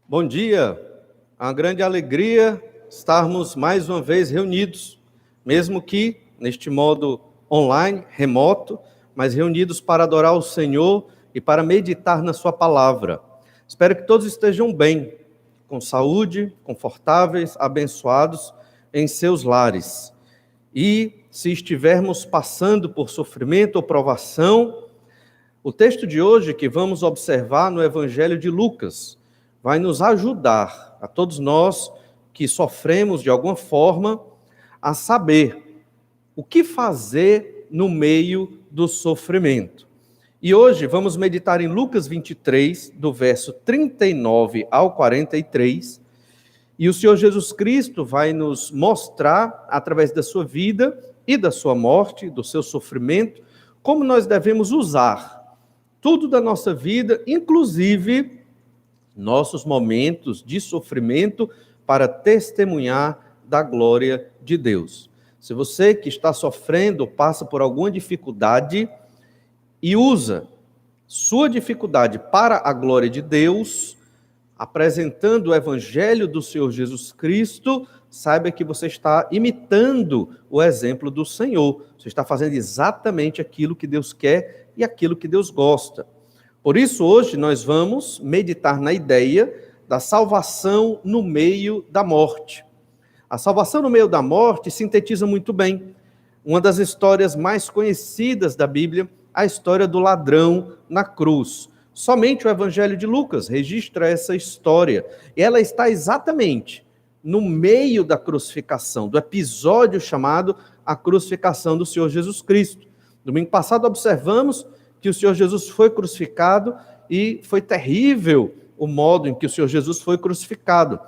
Bom dia, é uma grande alegria estarmos mais uma vez reunidos, mesmo que neste modo online, remoto, mas reunidos para adorar o Senhor e para meditar na sua palavra. Espero que todos estejam bem, com saúde, confortáveis, abençoados em seus lares. E se estivermos passando por sofrimento ou provação, o texto de hoje que vamos observar no Evangelho de Lucas vai nos ajudar, a todos nós que sofremos de alguma forma, a saber o que fazer no meio do sofrimento. E hoje vamos meditar em Lucas 23, do verso 39 ao 43, e o Senhor Jesus Cristo vai nos mostrar, através da sua vida e da sua morte, do seu sofrimento, como nós devemos usar tudo da nossa vida, inclusive nossos momentos de sofrimento, para testemunhar da glória de Deus. Se você que está sofrendo, passa por alguma dificuldade e usa sua dificuldade para a glória de Deus, apresentando o Evangelho do Senhor Jesus Cristo, saiba que você está imitando o exemplo do Senhor. Você está fazendo exatamente aquilo que Deus quer e aquilo que Deus gosta. Por isso, hoje nós vamos meditar na ideia da salvação no meio da morte. A salvação no meio da morte sintetiza muito bem uma das histórias mais conhecidas da Bíblia, a história do ladrão na cruz. Somente o Evangelho de Lucas registra essa história. E ela está exatamente no meio da crucificação, do episódio chamado a crucificação do Senhor Jesus Cristo. Domingo passado observamos que o Senhor Jesus foi crucificado e foi terrível o modo em que o Senhor Jesus foi crucificado.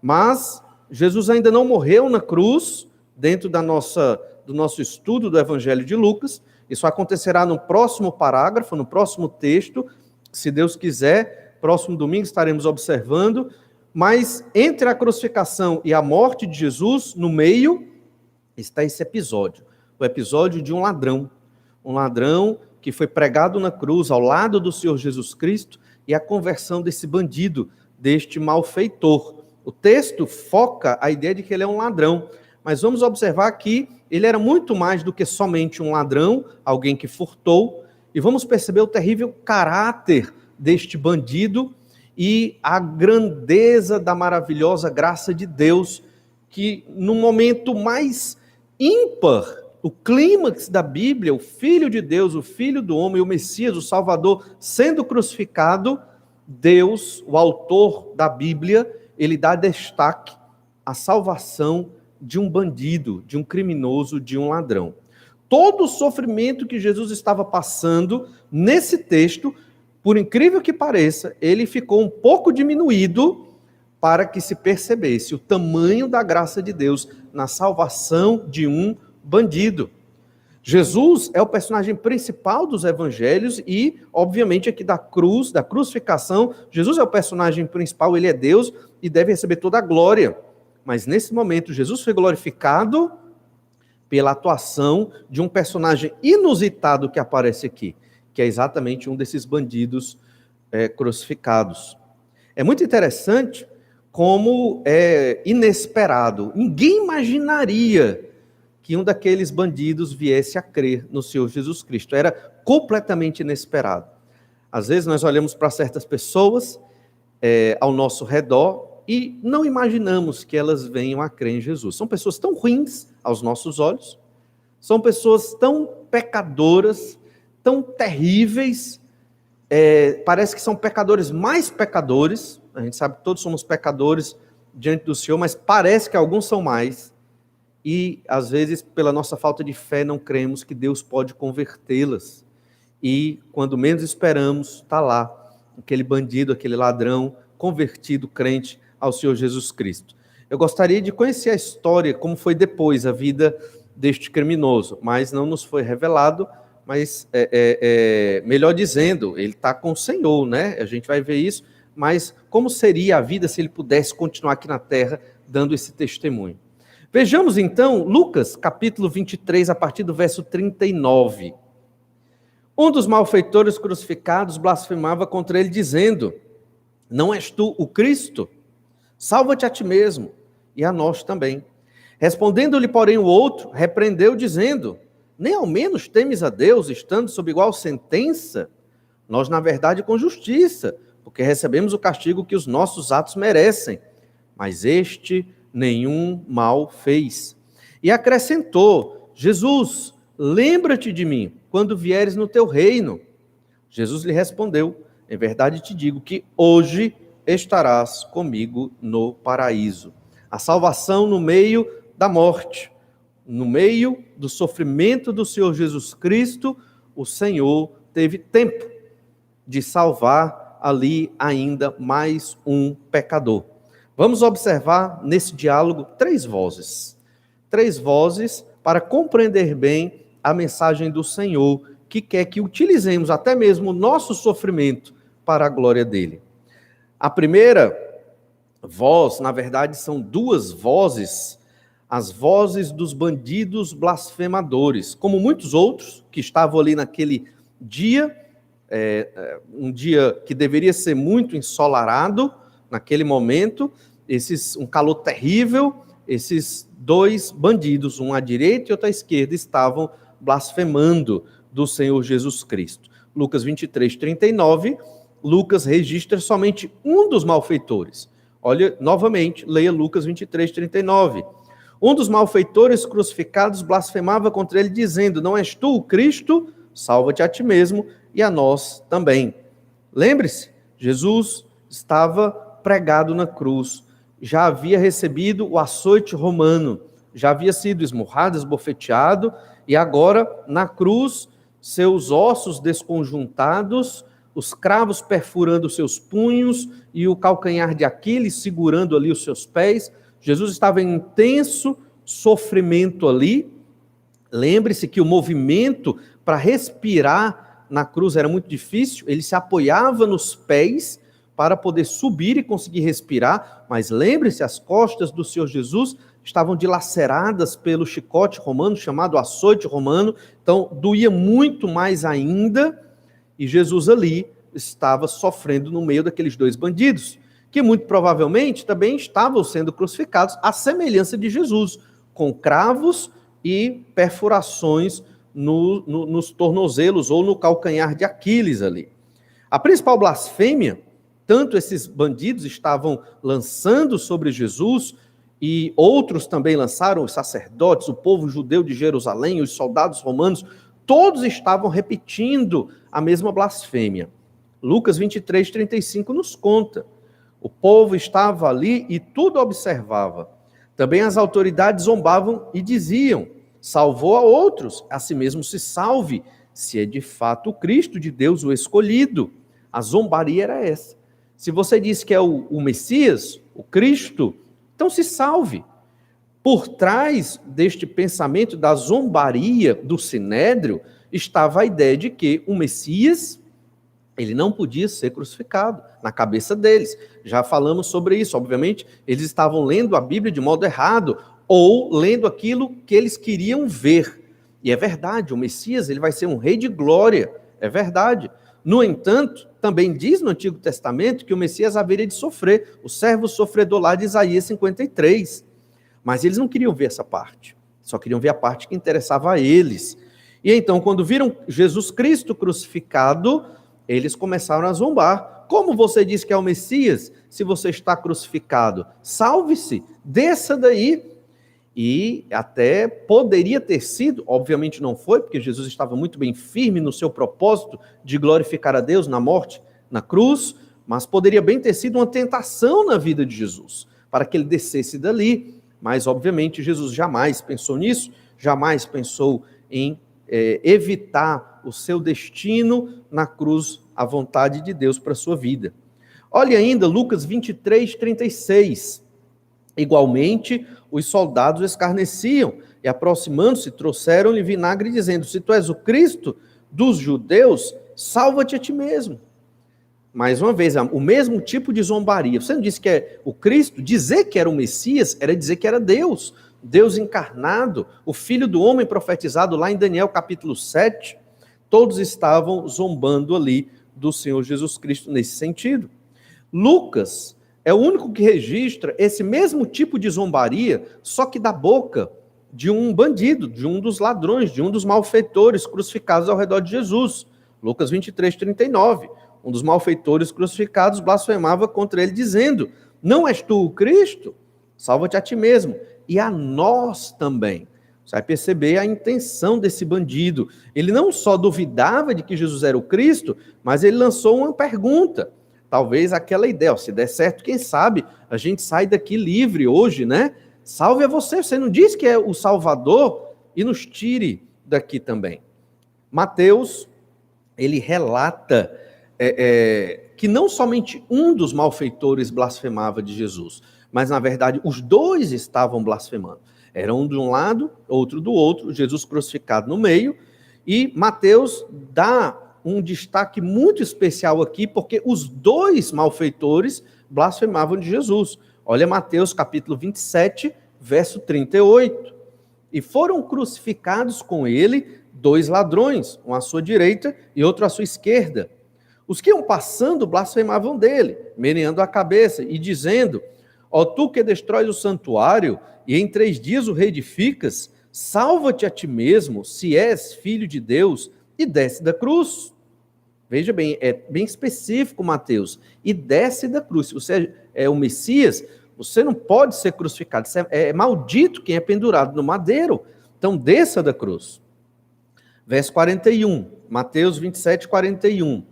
Mas Jesus ainda não morreu na cruz, dentro do nosso estudo do Evangelho de Lucas. Isso acontecerá no próximo parágrafo, no próximo texto. Se Deus quiser, próximo domingo estaremos observando. Mas entre a crucificação e a morte de Jesus, no meio, está esse episódio. O episódio de um ladrão. Um ladrão que foi pregado na cruz ao lado do Senhor Jesus Cristo, e a conversão desse bandido, deste malfeitor. O texto foca a ideia de que ele é um ladrão, mas vamos observar que ele era muito mais do que somente um ladrão, alguém que furtou, e vamos perceber o terrível caráter deste bandido e a grandeza da maravilhosa graça de Deus, que no momento mais ímpar, o clímax da Bíblia, o Filho de Deus, o Filho do homem, o Messias, o Salvador, sendo crucificado, Deus, o autor da Bíblia, ele dá destaque à salvação de um bandido, de um criminoso, de um ladrão. Todo o sofrimento que Jesus estava passando, nesse texto, por incrível que pareça, ele ficou um pouco diminuído para que se percebesse o tamanho da graça de Deus na salvação de um bandido. Jesus é o personagem principal dos evangelhos e, obviamente, aqui da cruz, da crucificação, Jesus é o personagem principal, ele é Deus e deve receber toda a glória. Mas nesse momento, Jesus foi glorificado pela atuação de um personagem inusitado que aparece aqui, que é exatamente um desses bandidos crucificados. É muito interessante como é inesperado. Ninguém imaginaria que um daqueles bandidos viesse a crer no Senhor Jesus Cristo. Era completamente inesperado. Às vezes nós olhamos para certas pessoas ao nosso redor e não imaginamos que elas venham a crer em Jesus. São pessoas tão ruins aos nossos olhos, são pessoas tão pecadoras, tão terríveis, parece que são pecadores mais pecadores. A gente sabe que todos somos pecadores diante do Senhor, mas parece que alguns são mais. E, às vezes, pela nossa falta de fé, não cremos que Deus pode convertê-las. E, quando menos esperamos, está lá, aquele bandido, aquele ladrão, convertido, crente ao Senhor Jesus Cristo. Eu gostaria de conhecer a história, como foi depois a vida deste criminoso, mas não nos foi revelado, mas, melhor dizendo, ele está com o Senhor, né? A gente vai ver isso, mas como seria a vida se ele pudesse continuar aqui na terra, dando esse testemunho? Vejamos então Lucas capítulo 23, a partir do verso 39. Um dos malfeitores crucificados blasfemava contra ele, dizendo: Não és tu o Cristo? Salva-te a ti mesmo e a nós também. Respondendo-lhe, porém, o outro, repreendeu, dizendo: nem ao menos temes a Deus, estando sob igual sentença? Nós, na verdade, com justiça, porque recebemos o castigo que os nossos atos merecem. Mas este nenhum mal fez. E acrescentou: Jesus, lembra-te de mim, quando vieres no teu reino. Jesus lhe respondeu: em verdade te digo que hoje estarás comigo no paraíso. A salvação no meio da morte, no meio do sofrimento do Senhor Jesus Cristo, o Senhor teve tempo de salvar ali ainda mais um pecador. Vamos observar nesse diálogo três vozes para compreender bem a mensagem do Senhor, que quer que utilizemos até mesmo o nosso sofrimento para a glória dele. A primeira voz, na verdade, são duas vozes, as vozes dos bandidos blasfemadores, como muitos outros que estavam ali naquele dia, um dia que deveria ser muito ensolarado, naquele momento, um calor terrível, esses dois bandidos, um à direita e outro à esquerda, estavam blasfemando do Senhor Jesus Cristo. Lucas 23, 39, Lucas registra somente um dos malfeitores. Olha, novamente, leia Lucas 23, 39. Um dos malfeitores crucificados blasfemava contra ele, dizendo: não és tu o Cristo? Salva-te a ti mesmo e a nós também. Lembre-se, Jesus estava pregado na cruz, já havia recebido o açoite romano, já havia sido esmurrado, esbofeteado, e agora, na cruz, seus ossos desconjuntados, os cravos perfurando seus punhos e o calcanhar de Aquiles segurando ali os seus pés. Jesus estava em intenso sofrimento ali. Lembre-se que o movimento para respirar na cruz era muito difícil, ele se apoiava nos pés para poder subir e conseguir respirar, mas lembre-se, as costas do Senhor Jesus estavam dilaceradas pelo chicote romano, chamado açoite romano, então doía muito mais ainda, e Jesus ali estava sofrendo no meio daqueles dois bandidos, que muito provavelmente também estavam sendo crucificados à semelhança de Jesus, com cravos e perfurações nos tornozelos ou no calcanhar de Aquiles ali. A principal blasfêmia, tanto esses bandidos estavam lançando sobre Jesus, e outros também lançaram, os sacerdotes, o povo judeu de Jerusalém, os soldados romanos, todos estavam repetindo a mesma blasfêmia. Lucas 23, 35 nos conta. O povo estava ali e tudo observava. Também as autoridades zombavam e diziam: salvou a outros, a si mesmo se salve, se é de fato o Cristo de Deus, o escolhido. A zombaria era essa. Se você diz que é o Messias, o Cristo, então se salve. Por trás deste pensamento da zombaria do Sinédrio, estava a ideia de que o Messias, ele não podia ser crucificado, na cabeça deles. Já falamos sobre isso, obviamente, eles estavam lendo a Bíblia de modo errado, ou lendo aquilo que eles queriam ver. E é verdade, o Messias ele vai ser um rei de glória, é verdade. No entanto, também diz no Antigo Testamento que o Messias haveria de sofrer, o servo sofredor lá de Isaías 53. Mas eles não queriam ver essa parte, só queriam ver a parte que interessava a eles. E então, quando viram Jesus Cristo crucificado, eles começaram a zombar. Como você diz que é o Messias, se você está crucificado? Salve-se, desça daí. E até poderia ter sido, obviamente não foi, porque Jesus estava muito bem firme no seu propósito de glorificar a Deus na morte, na cruz, mas poderia bem ter sido uma tentação na vida de Jesus, para que ele descesse dali. Mas, obviamente, Jesus jamais pensou nisso, jamais pensou em evitar o seu destino na cruz, a vontade de Deus para a sua vida. Olhe ainda Lucas 23, 36. Igualmente, os soldados escarneciam e, aproximando-se, trouxeram-lhe vinagre, dizendo: se tu és o Cristo dos judeus, salva-te a ti mesmo. Mais uma vez, o mesmo tipo de zombaria. Você não disse que é o Cristo? Dizer que era o Messias era dizer que era Deus, Deus encarnado, o Filho do Homem profetizado lá em Daniel capítulo 7. Todos estavam zombando ali do Senhor Jesus Cristo nesse sentido. Lucas é o único que registra esse mesmo tipo de zombaria, só que da boca de um bandido, de um dos ladrões, de um dos malfeitores crucificados ao redor de Jesus. Lucas 23:39. Um dos malfeitores crucificados blasfemava contra ele, dizendo: não és tu o Cristo? Salva-te a ti mesmo e a nós também. Você vai perceber a intenção desse bandido. Ele não só duvidava de que Jesus era o Cristo, mas ele lançou uma pergunta. Talvez aquela ideia, se der certo, quem sabe, a gente sai daqui livre hoje, né? Salve a você, você não diz que é o Salvador? E nos tire daqui também. Mateus, ele relata que não somente um dos malfeitores blasfemava de Jesus, mas, na verdade, os dois estavam blasfemando. Era um de um lado, outro do outro, Jesus crucificado no meio, e Mateus dá um destaque muito especial aqui, porque os dois malfeitores blasfemavam de Jesus. Olha Mateus capítulo 27, verso 38. E foram crucificados com ele 2 ladrões, um à sua direita e outro à sua esquerda. Os que iam passando blasfemavam dele, meneando a cabeça e dizendo: ó tu que destróis o santuário e em 3 dias o reedificas, salva-te a ti mesmo, se és filho de Deus, e desce da cruz. Veja bem, é bem específico, Mateus. E desce da cruz. Se você é o Messias, você não pode ser crucificado. É maldito quem é pendurado no madeiro. Então, desça da cruz. Verso 41, Mateus 27, 41.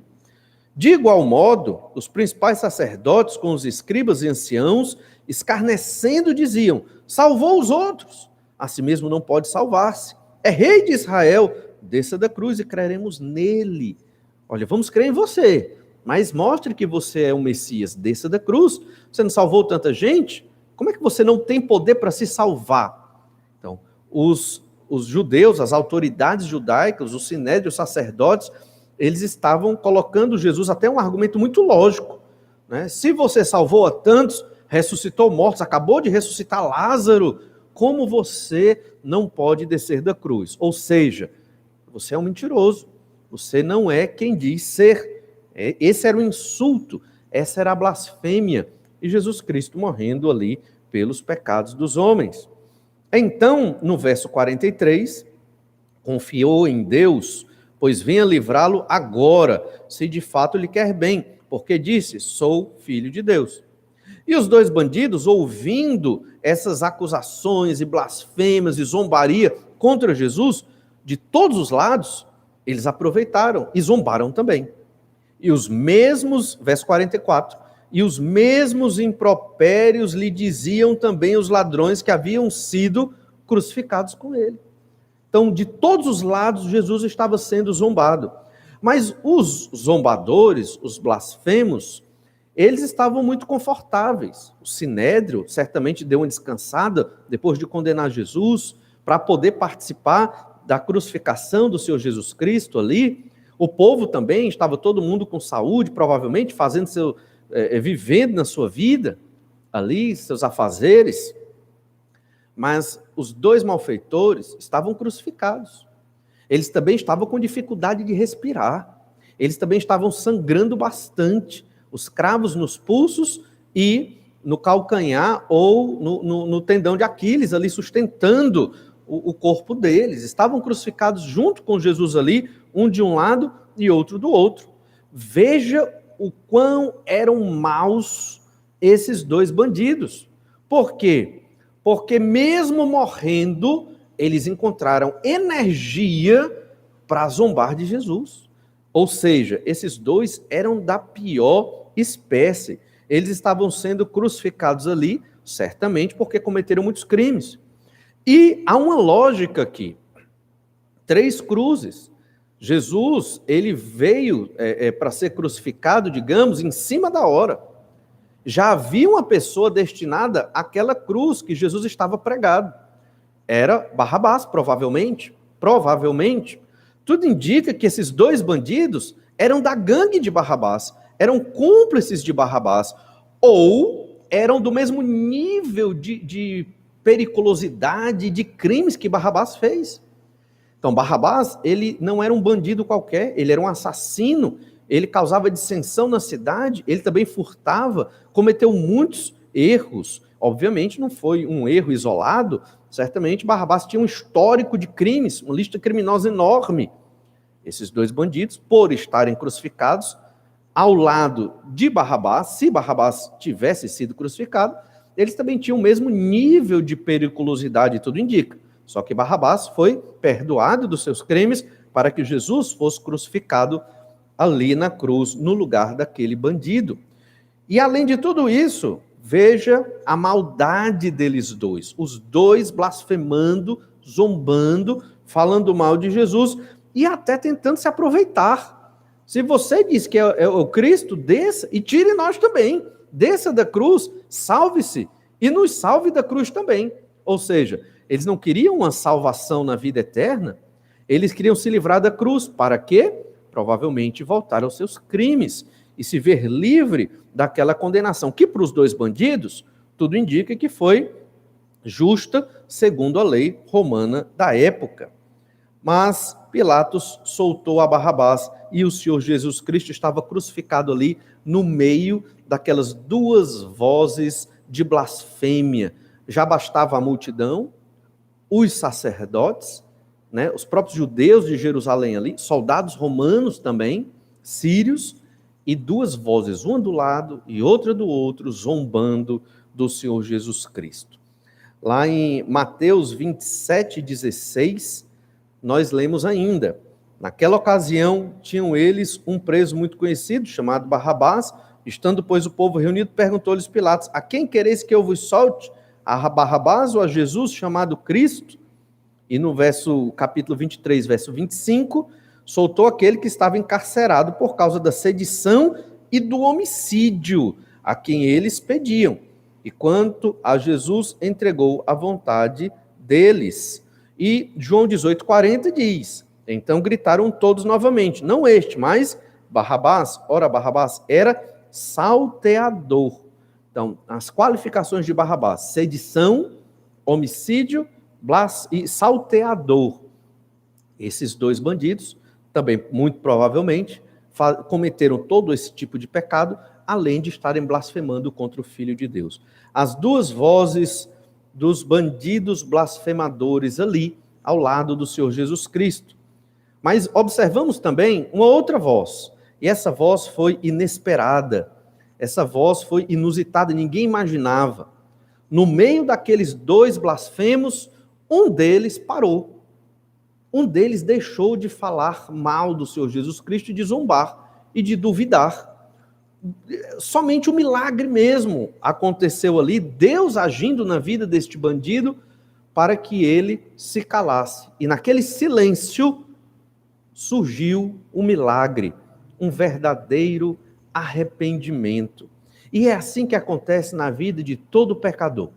De igual modo, os principais sacerdotes com os escribas e anciãos, escarnecendo, diziam: salvou os outros, a si mesmo não pode salvar-se. É rei de Israel, desça da cruz e creremos nele. Olha, vamos crer em você, mas mostre que você é o Messias, desça da cruz. Você não salvou tanta gente? Como é que você não tem poder para se salvar? Então, os judeus, as autoridades judaicas, o sinédrio, os sacerdotes, eles estavam colocando Jesus até um argumento muito lógico, né? Se você salvou a tantos, ressuscitou mortos, acabou de ressuscitar Lázaro, como você não pode descer da cruz? Ou seja, você é um mentiroso, você não é quem diz ser. Esse era o insulto, essa era a blasfêmia, e Jesus Cristo morrendo ali pelos pecados dos homens. Então, no verso 43, confiou em Deus, pois venha livrá-lo agora, se de fato lhe quer bem, porque disse: sou filho de Deus. E os 2 bandidos, ouvindo essas acusações e blasfêmias e zombaria contra Jesus, de todos os lados, eles aproveitaram e zombaram também. E os mesmos, verso 44, e os mesmos impropérios lhe diziam também os ladrões que haviam sido crucificados com ele. Então, de todos os lados, Jesus estava sendo zombado. Mas os zombadores, os blasfemos, eles estavam muito confortáveis. O sinédrio certamente deu uma descansada depois de condenar Jesus, para poder participar da crucificação do Senhor Jesus Cristo ali. O povo também, estava todo mundo com saúde, provavelmente fazendo vivendo na sua vida ali, seus afazeres. Mas os 2 malfeitores estavam crucificados. Eles também estavam com dificuldade de respirar. Eles também estavam sangrando bastante. Os cravos nos pulsos e no calcanhar ou no tendão de Aquiles, ali sustentando o corpo deles. Estavam crucificados junto com Jesus ali, um de um lado e outro do outro. Veja o quão eram maus esses 2 bandidos. Por quê? Porque mesmo morrendo, eles encontraram energia para zombar de Jesus. Ou seja, esses 2 eram da pior espécie. Eles estavam sendo crucificados ali, certamente porque cometeram muitos crimes. E há uma lógica aqui. 3 cruzes. Jesus, ele veio para ser crucificado, digamos, em cima da hora. Já havia uma pessoa destinada àquela cruz que Jesus estava pregado. Era Barrabás, provavelmente. Provavelmente. Tudo indica que esses 2 bandidos eram da gangue de Barrabás, eram cúmplices de Barrabás, ou eram do mesmo nível de periculosidade, de crimes que Barrabás fez. Então, Barrabás, ele não era um bandido qualquer, ele era um assassino ele causava dissensão na cidade, ele também furtava, cometeu muitos erros. Obviamente não foi um erro isolado, certamente Barrabás tinha um histórico de crimes, uma lista criminosa enorme. Esses dois bandidos, por estarem crucificados ao lado de Barrabás, se Barrabás tivesse sido crucificado, eles também tinham o mesmo nível de periculosidade, tudo indica. Só que Barrabás foi perdoado dos seus crimes para que Jesus fosse crucificado ali na cruz, no lugar daquele bandido. E além de tudo isso, veja a maldade deles dois. Os dois blasfemando, zombando, falando mal de Jesus e até tentando se aproveitar. Se você diz que é o Cristo, desça e tire nós também. Desça da cruz, salve-se e nos salve da cruz também. Ou seja, eles não queriam uma salvação na vida eterna, eles queriam se livrar da cruz. Para quê? Provavelmente voltar aos seus crimes e se ver livre daquela condenação, que para os dois bandidos, tudo indica que foi justa, segundo a lei romana da época. Mas Pilatos soltou a Barrabás e o Senhor Jesus Cristo estava crucificado ali no meio daquelas duas vozes de blasfêmia. Já bastava a multidão, os sacerdotes, né, os próprios judeus de Jerusalém ali, soldados romanos também, sírios, e duas vozes, uma do lado e outra do outro, zombando do Senhor Jesus Cristo. Lá em Mateus 27:16, nós lemos ainda: naquela ocasião, tinham eles um preso muito conhecido, chamado Barrabás. Estando, pois, o povo reunido, perguntou-lhes Pilatos: a quem quereis que eu vos solte? A Barrabás ou a Jesus, chamado Cristo? E no capítulo 23, verso 25, soltou aquele que estava encarcerado por causa da sedição e do homicídio, a quem eles pediam. E quanto a Jesus, entregou à vontade deles. E João 18:40 diz: então gritaram todos novamente, não este, mas Barrabás. Ora, Barrabás era salteador. Então, as qualificações de Barrabás: sedição, homicídio e salteador. Esses dois bandidos, também muito provavelmente, cometeram todo esse tipo de pecado, além de estarem blasfemando contra o Filho de Deus. As duas vozes dos bandidos blasfemadores ali, ao lado do Senhor Jesus Cristo. Mas observamos também uma outra voz, e essa voz foi inesperada, essa voz foi inusitada, ninguém imaginava. No meio daqueles dois blasfemos, um deles parou. Um deles deixou de falar mal do Senhor Jesus Cristo e de zombar e de duvidar. Somente um milagre mesmo aconteceu ali, Deus agindo na vida deste bandido para que ele se calasse. E naquele silêncio surgiu um milagre, um verdadeiro arrependimento. E é assim que acontece na vida de todo pecador.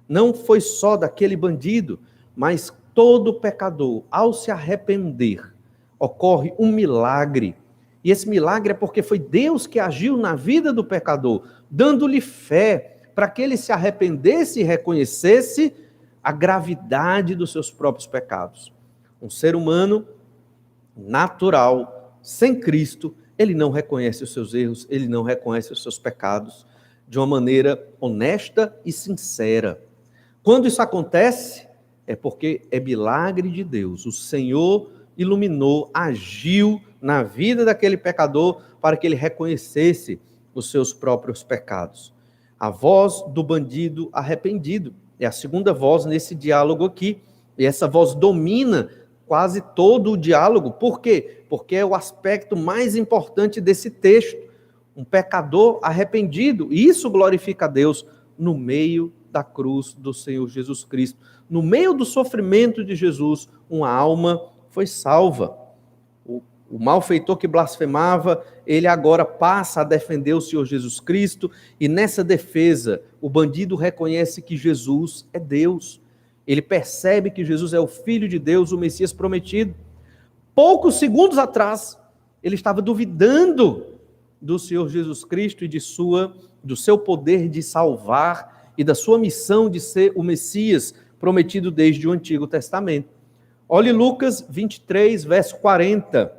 Não foi só daquele bandido, mas todo pecador, ao se arrepender, ocorre um milagre. E esse milagre é porque foi Deus que agiu na vida do pecador, dando-lhe fé para que ele se arrependesse e reconhecesse a gravidade dos seus próprios pecados. Um ser humano natural, sem Cristo, ele não reconhece os seus erros, ele não reconhece os seus pecados de uma maneira honesta e sincera. Quando isso acontece, é porque é milagre de Deus. O Senhor iluminou, agiu na vida daquele pecador para que ele reconhecesse os seus próprios pecados. A voz do bandido arrependido é a segunda voz nesse diálogo aqui. E essa voz domina quase todo o diálogo. Por quê? Porque é o aspecto mais importante desse texto. Um pecador arrependido. E isso glorifica a Deus no meio da cruz do Senhor Jesus Cristo. No meio do sofrimento de Jesus, uma alma foi salva. O malfeitor que blasfemava, ele agora passa a defender o Senhor Jesus Cristo, e nessa defesa, o bandido reconhece que Jesus é Deus. Ele percebe que Jesus é o Filho de Deus, o Messias prometido. Poucos segundos atrás, ele estava duvidando do Senhor Jesus Cristo e do seu poder de salvar e da sua missão de ser o Messias prometido desde o Antigo Testamento. Olhe Lucas 23, verso 40.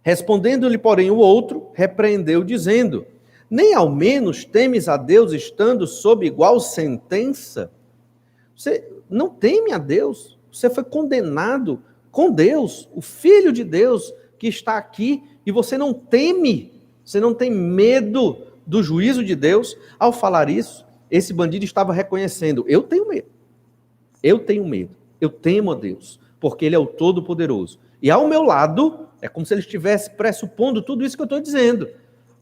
Respondendo-lhe, porém, o outro, repreendeu, dizendo: nem ao menos temes a Deus estando sob igual sentença? Você não teme a Deus? Você foi condenado com Deus, o Filho de Deus que está aqui, e você não teme, você não tem medo do juízo de Deus? Ao falar isso, esse bandido estava reconhecendo: eu tenho medo, eu temo a Deus, porque Ele é o Todo-Poderoso. E ao meu lado, é como se ele estivesse pressupondo tudo isso que eu estou dizendo.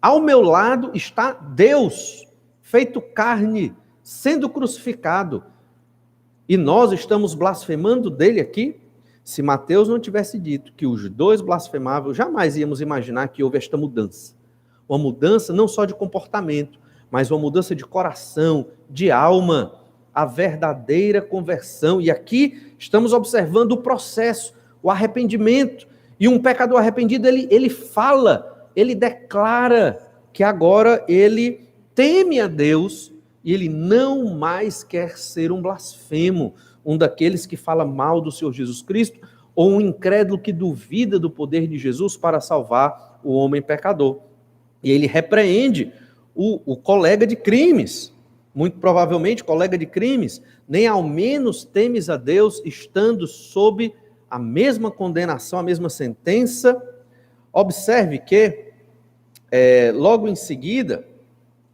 Ao meu lado está Deus, feito carne, sendo crucificado. E nós estamos blasfemando dele aqui? Se Mateus não tivesse dito que os dois blasfemavam, jamais íamos imaginar que houve esta mudança. Uma mudança não só de comportamento, mas uma mudança de coração, de alma, a verdadeira conversão. E aqui estamos observando o processo, o arrependimento. E um pecador arrependido, ele fala, ele declara que agora ele teme a Deus e ele não mais quer ser um blasfemo, um daqueles que fala mal do Senhor Jesus Cristo, ou um incrédulo que duvida do poder de Jesus para salvar o homem pecador. E ele repreende o colega de crimes, muito provavelmente colega de crimes: nem ao menos temes a Deus estando sob a mesma condenação, a mesma sentença. Observe que, logo em seguida,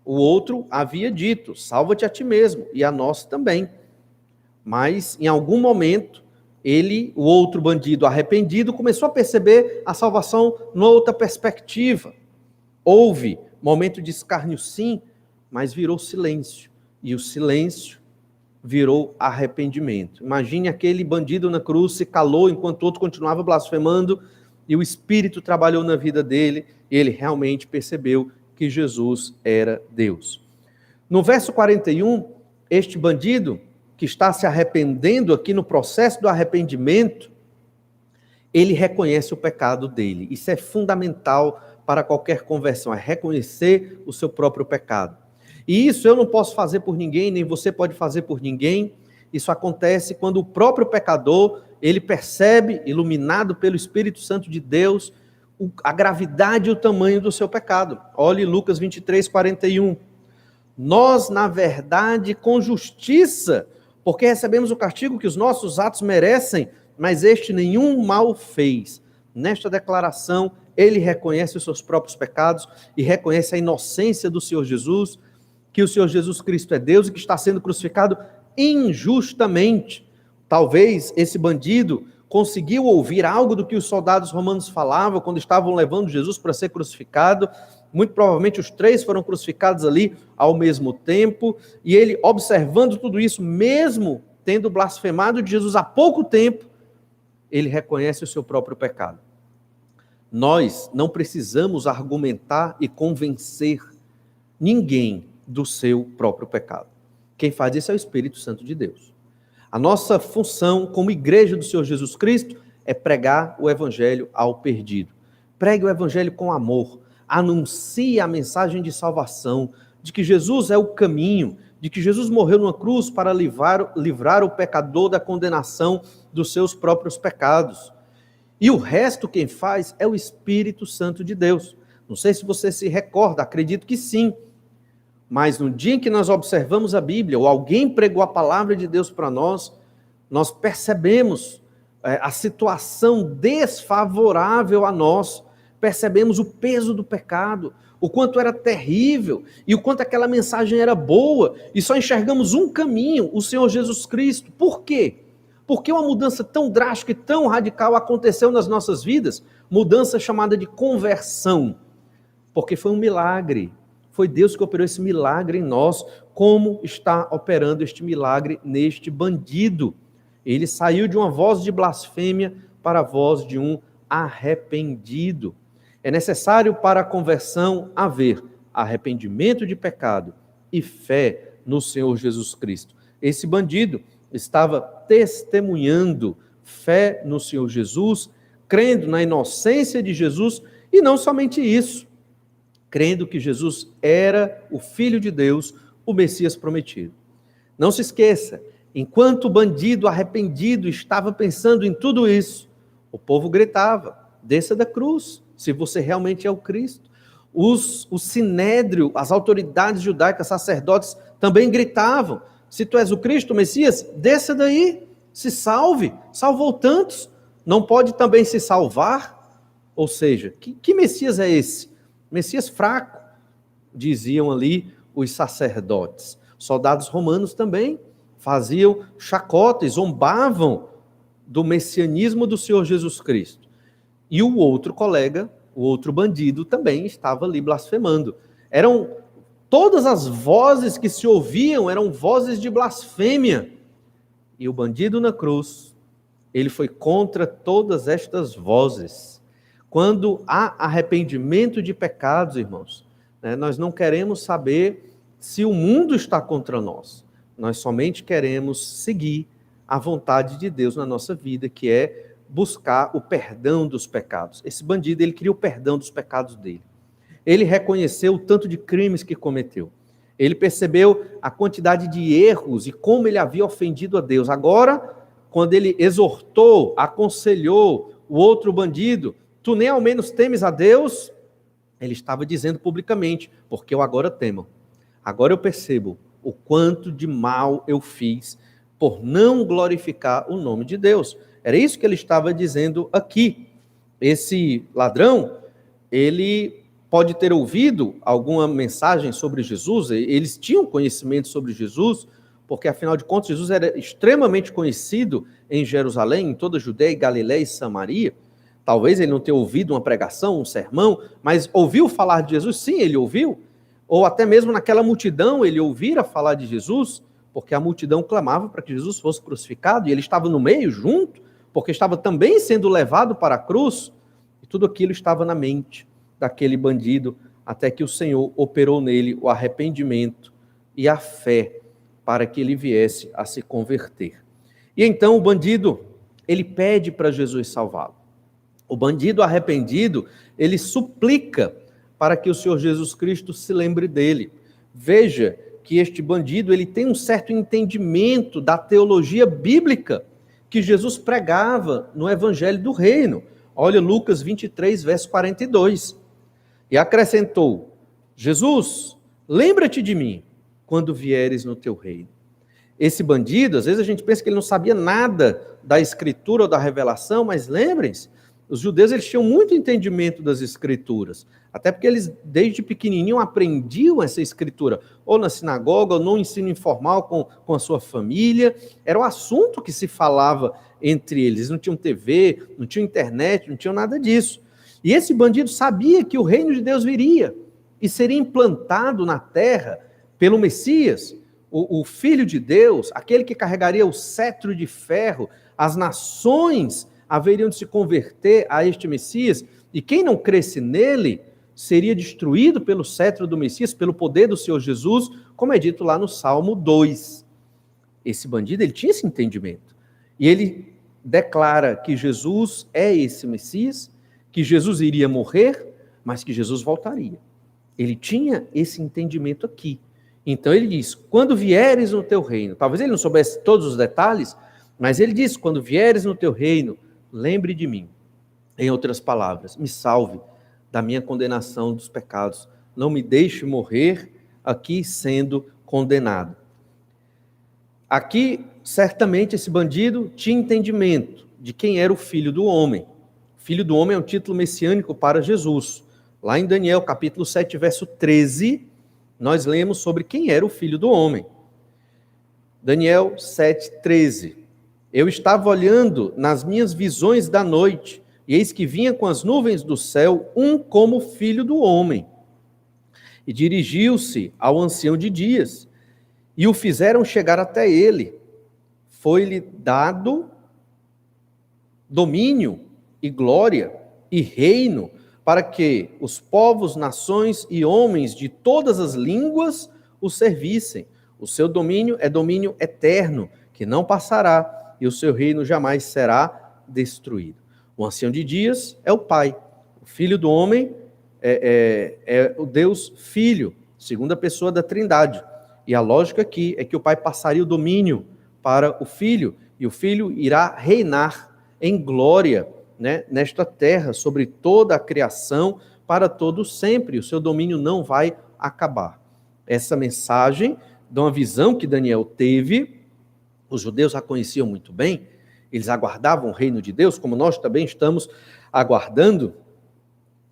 o outro havia dito: salva-te a ti mesmo, e a nós também. Mas, em algum momento, o outro bandido arrependido, começou a perceber a salvação numa outra perspectiva. Houve momento de escárnio, sim, mas virou silêncio. E o silêncio virou arrependimento. Imagine aquele bandido na cruz, se calou enquanto o outro continuava blasfemando, e o Espírito trabalhou na vida dele, e ele realmente percebeu que Jesus era Deus. No verso 41, este bandido, que está se arrependendo aqui no processo do arrependimento, ele reconhece o pecado dele. Isso é fundamental para qualquer conversão, é reconhecer o seu próprio pecado. E isso eu não posso fazer por ninguém, nem você pode fazer por ninguém. Isso acontece quando o próprio pecador, ele percebe, iluminado pelo Espírito Santo de Deus, a gravidade e o tamanho do seu pecado. Olhe Lucas 23, 41. Nós, na verdade, com justiça, porque recebemos o castigo que os nossos atos merecem, mas este nenhum mal fez. Nesta declaração, ele reconhece os seus próprios pecados e reconhece a inocência do Senhor Jesus, que o Senhor Jesus Cristo é Deus e que está sendo crucificado injustamente. Talvez esse bandido conseguiu ouvir algo do que os soldados romanos falavam quando estavam levando Jesus para ser crucificado. Muito provavelmente os três foram crucificados ali ao mesmo tempo, e ele, observando tudo isso, mesmo tendo blasfemado de Jesus há pouco tempo, ele reconhece o seu próprio pecado. Nós não precisamos argumentar e convencer ninguém do seu próprio pecado. Quem faz isso é o Espírito Santo de Deus. A nossa função como igreja do Senhor Jesus Cristo é pregar o evangelho ao perdido. Pregue o evangelho com amor. Anuncie a mensagem de salvação, de que Jesus é o caminho, de que Jesus morreu numa cruz para livrar o pecador da condenação dos seus próprios pecados. E o resto quem faz é o Espírito Santo de Deus. Não sei se você se recorda, acredito que sim. Mas no dia em que nós observamos a Bíblia, ou alguém pregou a palavra de Deus para nós, nós percebemos a situação desfavorável a nós, percebemos o peso do pecado, o quanto era terrível, e o quanto aquela mensagem era boa, e só enxergamos um caminho, o Senhor Jesus Cristo. Por quê? Porque uma mudança tão drástica e tão radical aconteceu nas nossas vidas, mudança chamada de conversão, porque foi um milagre. Foi Deus que operou esse milagre em nós. Como está operando este milagre neste bandido? Ele saiu de uma voz de blasfêmia para a voz de um arrependido. É necessário para a conversão haver arrependimento de pecado e fé no Senhor Jesus Cristo. Esse bandido estava testemunhando fé no Senhor Jesus, crendo na inocência de Jesus, e não somente isso, crendo que Jesus era o Filho de Deus, o Messias prometido. Não se esqueça, enquanto o bandido arrependido estava pensando em tudo isso, o povo gritava: desça da cruz, se você realmente é o Cristo. O sinédrio, as autoridades judaicas, sacerdotes, também gritavam: se tu és o Cristo, o Messias, desça daí, se salve, salvou tantos, não pode também se salvar? Ou seja, que Messias é esse? Messias fraco, diziam ali os sacerdotes. Soldados romanos também faziam chacota e zombavam do messianismo do Senhor Jesus Cristo. E o outro colega, o outro bandido, também estava ali blasfemando. Todas as vozes que se ouviam eram vozes de blasfêmia. E o bandido na cruz, ele foi contra todas estas vozes. Quando há arrependimento de pecados, irmãos, nós não queremos saber se o mundo está contra nós. Nós somente queremos seguir a vontade de Deus na nossa vida, que é buscar o perdão dos pecados. Esse bandido, ele queria o perdão dos pecados dele. Ele reconheceu o tanto de crimes que cometeu. Ele percebeu a quantidade de erros e como ele havia ofendido a Deus. Agora, quando ele exortou, aconselhou o outro bandido, tu nem ao menos temes a Deus, ele estava dizendo publicamente: porque eu agora temo. Agora eu percebo o quanto de mal eu fiz por não glorificar o nome de Deus. Era isso que ele estava dizendo aqui. Esse ladrão, ele pode ter ouvido alguma mensagem sobre Jesus, eles tinham conhecimento sobre Jesus, porque afinal de contas Jesus era extremamente conhecido em Jerusalém, em toda a Judeia, Galiléia e Samaria. Talvez ele não tenha ouvido uma pregação, um sermão, mas ouviu falar de Jesus? Sim, ele ouviu. Ou até mesmo naquela multidão ele ouvira falar de Jesus, porque a multidão clamava para que Jesus fosse crucificado, e ele estava no meio, junto, porque estava também sendo levado para a cruz, e tudo aquilo estava na mente daquele bandido, até que o Senhor operou nele o arrependimento e a fé, para que ele viesse a se converter. E então o bandido, ele pede para Jesus salvá-lo. O bandido arrependido, ele suplica para que o Senhor Jesus Cristo se lembre dele. Veja que este bandido, ele tem um certo entendimento da teologia bíblica que Jesus pregava no Evangelho do Reino. Olha Lucas 23, verso 42. E acrescentou: Jesus, lembra-te de mim quando vieres no teu reino. Esse bandido, às vezes a gente pensa que ele não sabia nada da Escritura ou da revelação, mas lembrem-se, os judeus eles tinham muito entendimento das Escrituras, até porque eles desde pequenininho aprendiam essa Escritura, ou na sinagoga, ou no ensino informal com a sua família. Era o assunto que se falava entre eles. Eles não tinham TV, não tinham internet, não tinham nada disso. E esse bandido sabia que o reino de Deus viria e seria implantado na terra pelo Messias, o Filho de Deus, aquele que carregaria o cetro de ferro. As nações haveriam de se converter a este Messias, e quem não cresce nele seria destruído pelo cetro do Messias, pelo poder do Senhor Jesus, como é dito lá no Salmo 2. Esse bandido, ele tinha esse entendimento. E ele declara que Jesus é esse Messias, que Jesus iria morrer, mas que Jesus voltaria. Ele tinha esse entendimento aqui. Então ele diz: quando vieres no teu reino, talvez ele não soubesse todos os detalhes, mas ele diz: quando vieres no teu reino, lembre de mim. Em outras palavras, me salve da minha condenação dos pecados. Não me deixe morrer aqui sendo condenado. Aqui, certamente, esse bandido tinha entendimento de quem era o Filho do Homem. Filho do Homem é um título messiânico para Jesus. Lá em Daniel, capítulo 7, verso 13, nós lemos sobre quem era o Filho do Homem. Daniel 7, 13. Eu estava olhando nas minhas visões da noite, e eis que vinha com as nuvens do céu um como Filho do Homem. E dirigiu-se ao ancião de dias, e o fizeram chegar até ele. Foi-lhe dado domínio e glória e reino, para que os povos, nações e homens de todas as línguas o servissem. O seu domínio é domínio eterno, que não passará, e o seu reino jamais será destruído. O ancião de dias é o Pai. O Filho do Homem é o Deus Filho, segunda pessoa da Trindade. E a lógica aqui é que o Pai passaria o domínio para o Filho, e o Filho irá reinar em glória né, nesta terra, sobre toda a criação, para todo sempre. O seu domínio não vai acabar. Essa mensagem, de uma visão que Daniel teve, os judeus a conheciam muito bem, eles aguardavam o reino de Deus, como nós também estamos aguardando,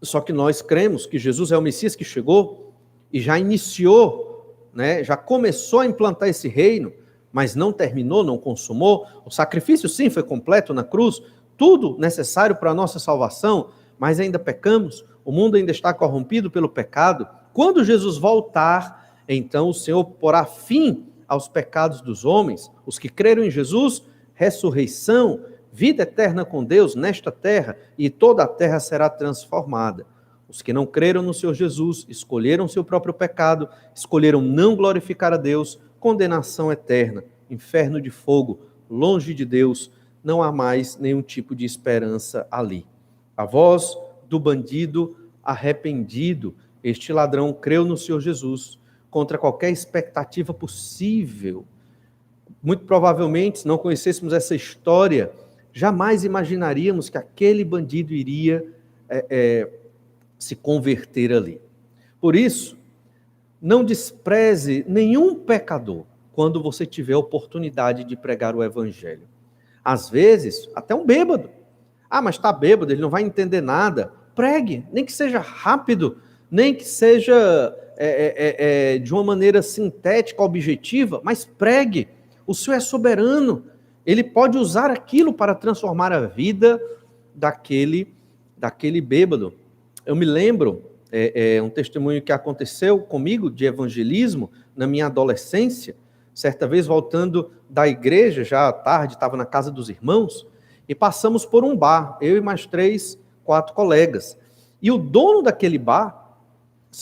só que nós cremos que Jesus é o Messias que chegou e já iniciou, né, já começou a implantar esse reino, mas não terminou, não consumou. O sacrifício, sim, foi completo na cruz, tudo necessário para a nossa salvação, mas ainda pecamos, o mundo ainda está corrompido pelo pecado. Quando Jesus voltar, então o Senhor porá fim aos pecados dos homens, os que creram em Jesus, ressurreição, vida eterna com Deus nesta terra, e toda a terra será transformada. Os que não creram no Senhor Jesus, escolheram seu próprio pecado, escolheram não glorificar a Deus, condenação eterna, inferno de fogo, longe de Deus, não há mais nenhum tipo de esperança ali. A voz do bandido arrependido, este ladrão creu no Senhor Jesus, contra qualquer expectativa possível. Muito provavelmente, se não conhecêssemos essa história, jamais imaginaríamos que aquele bandido iria se converter ali. Por isso, não despreze nenhum pecador quando você tiver a oportunidade de pregar o evangelho. Às vezes, até um bêbado. Ah, mas está bêbado, ele não vai entender nada. Pregue, nem que seja rápido, nem que seja de uma maneira sintética, objetiva, mas pregue. O Senhor é soberano. Ele pode usar aquilo para transformar a vida daquele bêbado. Eu me lembro, um testemunho que aconteceu comigo de evangelismo na minha adolescência, certa vez voltando da igreja, já à tarde, estava na casa dos irmãos, e passamos por um bar, eu e mais 3, 4 colegas. E o dono daquele bar,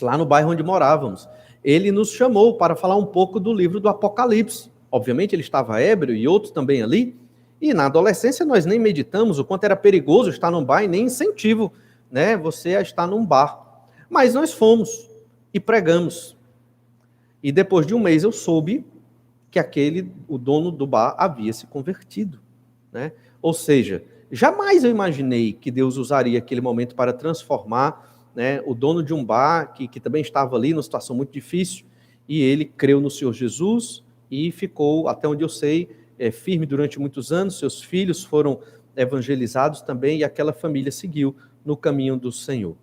lá no bairro onde morávamos, ele nos chamou para falar um pouco do livro do Apocalipse. Obviamente ele estava ébrio e outros também ali, e na adolescência nós nem meditamos o quanto era perigoso estar num bar e nem incentivo, né, você a estar num bar. Mas nós fomos e pregamos. E depois de um mês eu soube que o dono do bar havia se convertido, né? Ou seja, jamais eu imaginei que Deus usaria aquele momento para transformar, né, o dono de um bar que também estava ali numa situação muito difícil, e ele creu no Senhor Jesus e ficou, até onde eu sei, firme durante muitos anos. Seus filhos foram evangelizados também e aquela família seguiu no caminho do Senhor.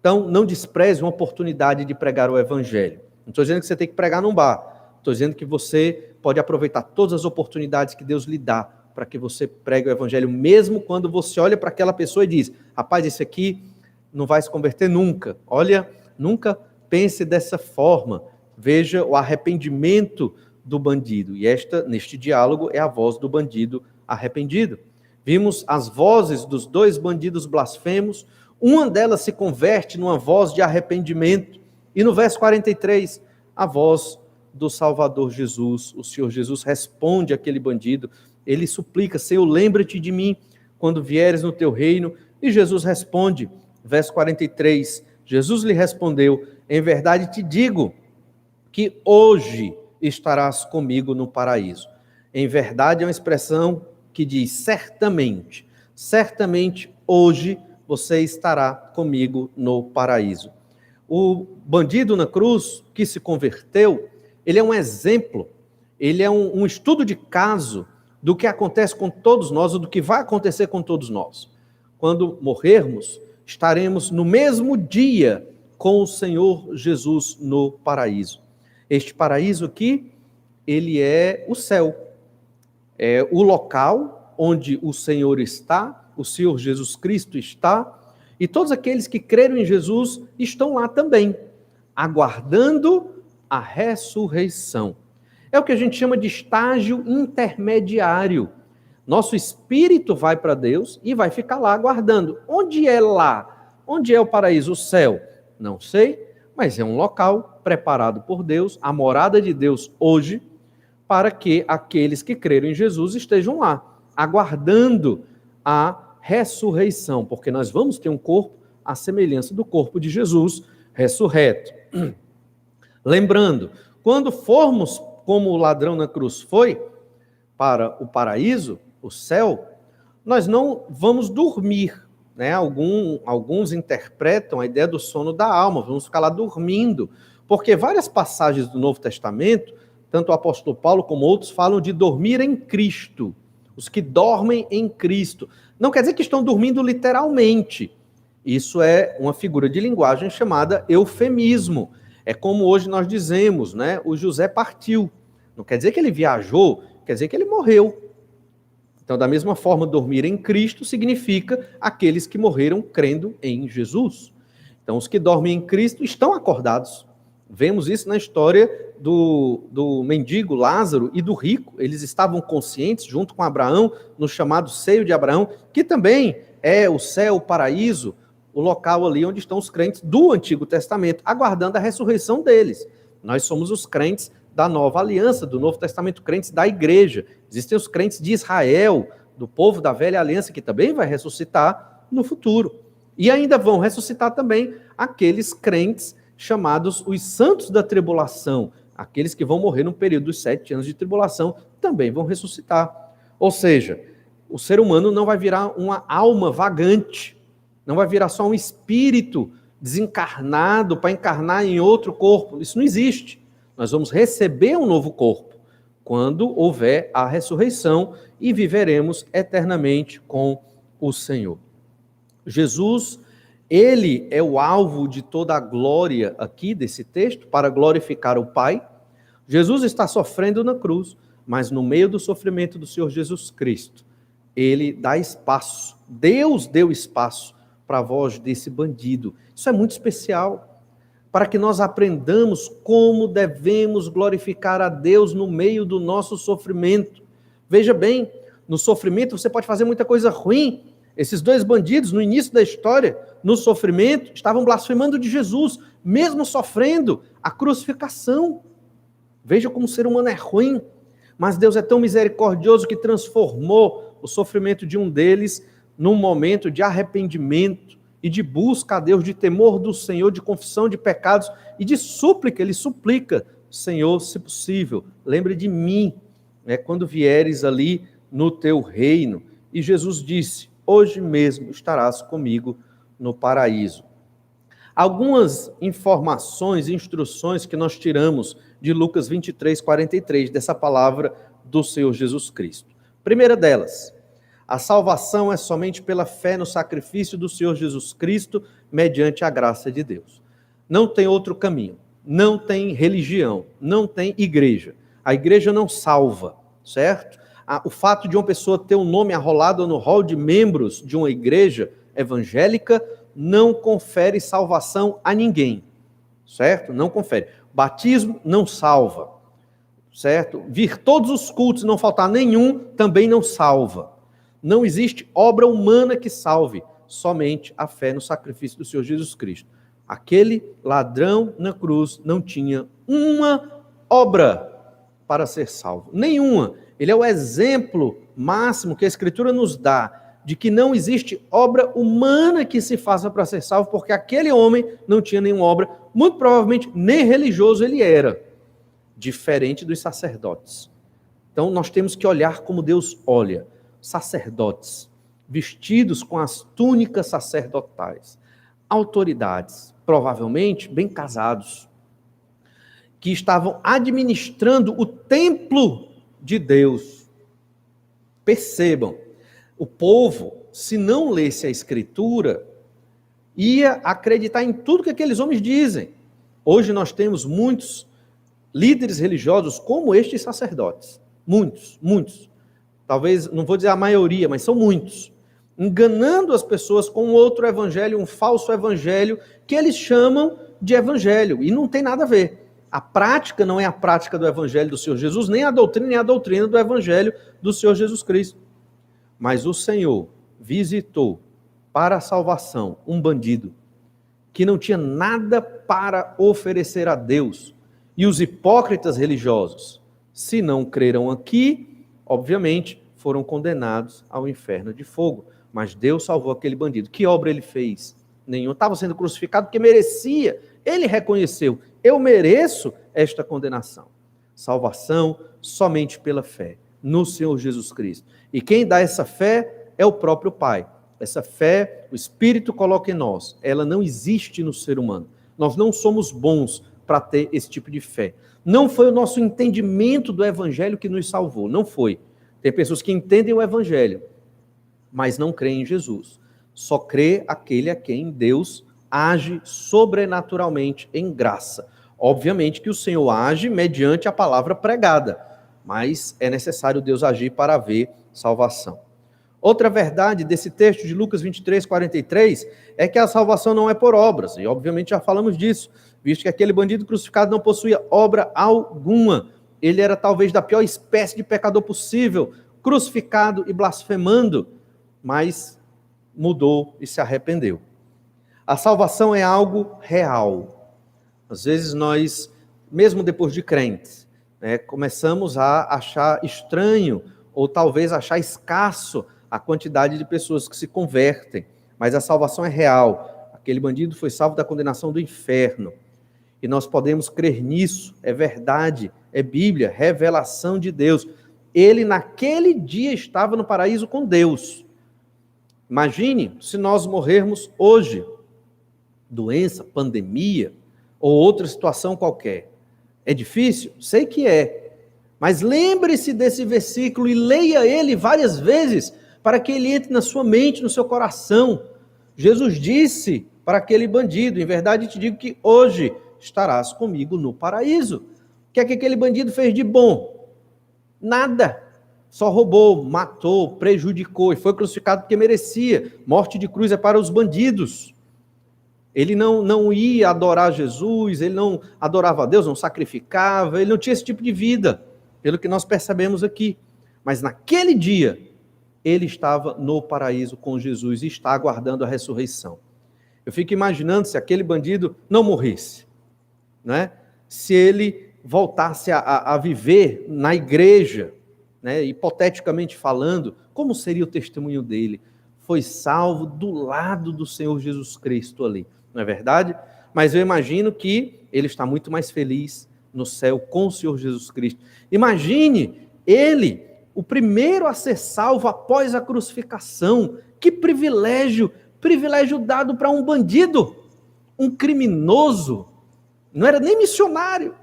Então, não despreze uma oportunidade de pregar o evangelho. Não estou dizendo que você tem que pregar num bar, estou dizendo que você pode aproveitar todas as oportunidades que Deus lhe dá para que você pregue o evangelho, mesmo quando você olha para aquela pessoa e diz: rapaz, esse aqui não vai se converter nunca. Olha, nunca pense dessa forma. Veja o arrependimento do bandido. E neste diálogo, é a voz do bandido arrependido. Vimos as vozes dos 2 bandidos blasfemos, uma delas se converte numa voz de arrependimento. E no verso 43, a voz do Salvador Jesus, o Senhor Jesus responde àquele bandido, ele suplica: Senhor, lembra-te de mim quando vieres no teu reino. E Jesus responde, verso 43, Jesus lhe respondeu: em verdade te digo que hoje estarás comigo no paraíso. Em verdade é uma expressão que diz certamente, certamente hoje você estará comigo no paraíso. O bandido na cruz que se converteu, ele é um exemplo, ele é um estudo de caso do que acontece com todos nós, ou do que vai acontecer com todos nós. Quando morrermos, estaremos no mesmo dia com o Senhor Jesus no paraíso. Este paraíso aqui, ele é o céu, é o local onde o Senhor está, o Senhor Jesus Cristo está, e todos aqueles que creram em Jesus estão lá também, aguardando a ressurreição. É o que a gente chama de estágio intermediário. Nosso espírito vai para Deus e vai ficar lá aguardando. Onde é lá? Onde é o paraíso? O céu? Não sei, mas é um local preparado por Deus, a morada de Deus hoje, para que aqueles que creram em Jesus estejam lá, aguardando a ressurreição, porque nós vamos ter um corpo à semelhança do corpo de Jesus ressurreto. Lembrando, quando formos como o ladrão na cruz foi para o paraíso, o céu, nós não vamos dormir, né? Alguns interpretam a ideia do sono da alma, vamos ficar lá dormindo, porque várias passagens do Novo Testamento, tanto o apóstolo Paulo como outros, falam de dormir em Cristo, os que dormem em Cristo. Não quer dizer que estão dormindo literalmente. Isso é uma figura de linguagem chamada eufemismo. É como hoje nós dizemos, né? O José partiu. Não quer dizer que ele viajou, quer dizer que ele morreu. Então, da mesma forma, dormir em Cristo significa aqueles que morreram crendo em Jesus. Então, os que dormem em Cristo estão acordados. Vemos isso na história do mendigo Lázaro e do rico. Eles estavam conscientes, junto com Abraão, no chamado seio de Abraão, que também é o céu, o paraíso, o local ali onde estão os crentes do Antigo Testamento, aguardando a ressurreição deles. Nós somos os crentes da nova aliança, do Novo Testamento, crentes da igreja. Existem os crentes de Israel, do povo da velha aliança, que também vai ressuscitar no futuro. E ainda vão ressuscitar também aqueles crentes chamados os santos da tribulação, aqueles que vão morrer no período dos 7 anos de tribulação, também vão ressuscitar. Ou seja, o ser humano não vai virar uma alma vagante, não vai virar só um espírito desencarnado para encarnar em outro corpo. Isso não existe. Nós vamos receber um novo corpo quando houver a ressurreição e viveremos eternamente com o Senhor. Jesus, ele é o alvo de toda a glória aqui desse texto, para glorificar o Pai. Jesus está sofrendo na cruz, mas no meio do sofrimento do Senhor Jesus Cristo, ele dá espaço, Deus deu espaço para a voz desse bandido. Isso é muito especial, para que nós aprendamos como devemos glorificar a Deus no meio do nosso sofrimento. Veja bem, no sofrimento você pode fazer muita coisa ruim. Esses dois bandidos, no início da história, no sofrimento, estavam blasfemando de Jesus, mesmo sofrendo a crucificação. Veja como o ser humano é ruim, mas Deus é tão misericordioso que transformou o sofrimento de um deles num momento de arrependimento e de busca a Deus, de temor do Senhor, de confissão de pecados e de súplica. Ele suplica: Senhor, se possível, lembre de mim, né, quando vieres ali no teu reino. E Jesus disse: hoje mesmo estarás comigo no paraíso. Algumas informações, instruções que nós tiramos de Lucas 23, 43, dessa palavra do Senhor Jesus Cristo. Primeira delas: a salvação é somente pela fé no sacrifício do Senhor Jesus Cristo, mediante a graça de Deus. Não tem outro caminho, não tem religião, não tem igreja. A igreja não salva, certo? O fato de uma pessoa ter um nome arrolado no rol de membros de uma igreja evangélica não confere salvação a ninguém, certo? Não confere. Batismo não salva, certo? Vir todos os cultos e não faltar nenhum também não salva. Não existe obra humana que salve, somente a fé no sacrifício do Senhor Jesus Cristo. Aquele ladrão na cruz não tinha uma obra para ser salvo, nenhuma. Ele é o exemplo máximo que a Escritura nos dá de que não existe obra humana que se faça para ser salvo, porque aquele homem não tinha nenhuma obra, muito provavelmente nem religioso ele era, diferente dos sacerdotes. Então nós temos que olhar como Deus olha. Sacerdotes, vestidos com as túnicas sacerdotais, autoridades, provavelmente bem casados, que estavam administrando o templo de Deus. Percebam, o povo, se não lesse a Escritura, ia acreditar em tudo que aqueles homens dizem. Hoje nós temos muitos líderes religiosos como estes sacerdotes, muitos. Talvez, não vou dizer a maioria, mas são muitos, enganando as pessoas com outro evangelho, um falso evangelho, que eles chamam de evangelho, e não tem nada a ver. A prática não é a prática do evangelho do Senhor Jesus, nem a doutrina é a doutrina do evangelho do Senhor Jesus Cristo. Mas o Senhor visitou para a salvação um bandido que não tinha nada para oferecer a Deus. E os hipócritas religiosos, se não creram aqui, obviamente, foram condenados ao inferno de fogo. Mas Deus salvou aquele bandido. Que obra ele fez? Nenhum. Estava sendo crucificado porque merecia. Ele reconheceu: eu mereço esta condenação. Salvação somente pela fé no Senhor Jesus Cristo. E quem dá essa fé é o próprio Pai. essa fé, o Espírito coloca em nós, ela não existe no ser humano. Nós não somos bons para ter esse tipo de fé. Não foi o nosso entendimento do Evangelho que nos salvou, não foi. Tem pessoas que entendem o Evangelho, mas não creem em Jesus. Só crê aquele a quem Deus age sobrenaturalmente em graça. Obviamente que o Senhor age mediante a palavra pregada, mas é necessário Deus agir para haver salvação. Outra verdade desse texto de Lucas 23, 43, é que a salvação não é por obras, e obviamente já falamos disso, visto que aquele bandido crucificado não possuía obra alguma. Ele era talvez da pior espécie de pecador possível, crucificado e blasfemando, mas mudou e se arrependeu. A salvação é algo real. Às vezes nós, mesmo depois de crentes, começamos a achar estranho, ou talvez achar escasso a quantidade de pessoas que se convertem. Mas a salvação é real. Aquele bandido foi salvo da condenação do inferno. E nós podemos crer nisso, é verdade, é Bíblia, revelação de Deus. Ele naquele dia estava no paraíso com Deus. Imagine se nós morrermos hoje, doença, pandemia, ou outra situação qualquer. É difícil? Sei que é. Mas lembre-se desse versículo e leia ele várias vezes, para que ele entre na sua mente, no seu coração. Jesus disse para aquele bandido, em verdade te digo que hoje estarás comigo no paraíso. O que é que aquele bandido fez de bom? Nada. Só roubou, matou, prejudicou e foi crucificado porque merecia. Morte de cruz é para os bandidos. Ele não ia adorar Jesus, ele não adorava a Deus, não sacrificava, ele não tinha esse tipo de vida, pelo que nós percebemos aqui. Mas naquele dia, ele estava no paraíso com Jesus e está aguardando a ressurreição. Eu fico imaginando se aquele bandido não morresse, né? Se ele voltasse a viver na igreja, né? Hipoteticamente falando, como seria o testemunho dele? Foi salvo do lado do Senhor Jesus Cristo ali, não é verdade? Mas eu imagino que ele está muito mais feliz no céu com o Senhor Jesus Cristo. Imagine ele, o primeiro a ser salvo após a crucificação. Que privilégio dado para um bandido, um criminoso. Não era nem missionário,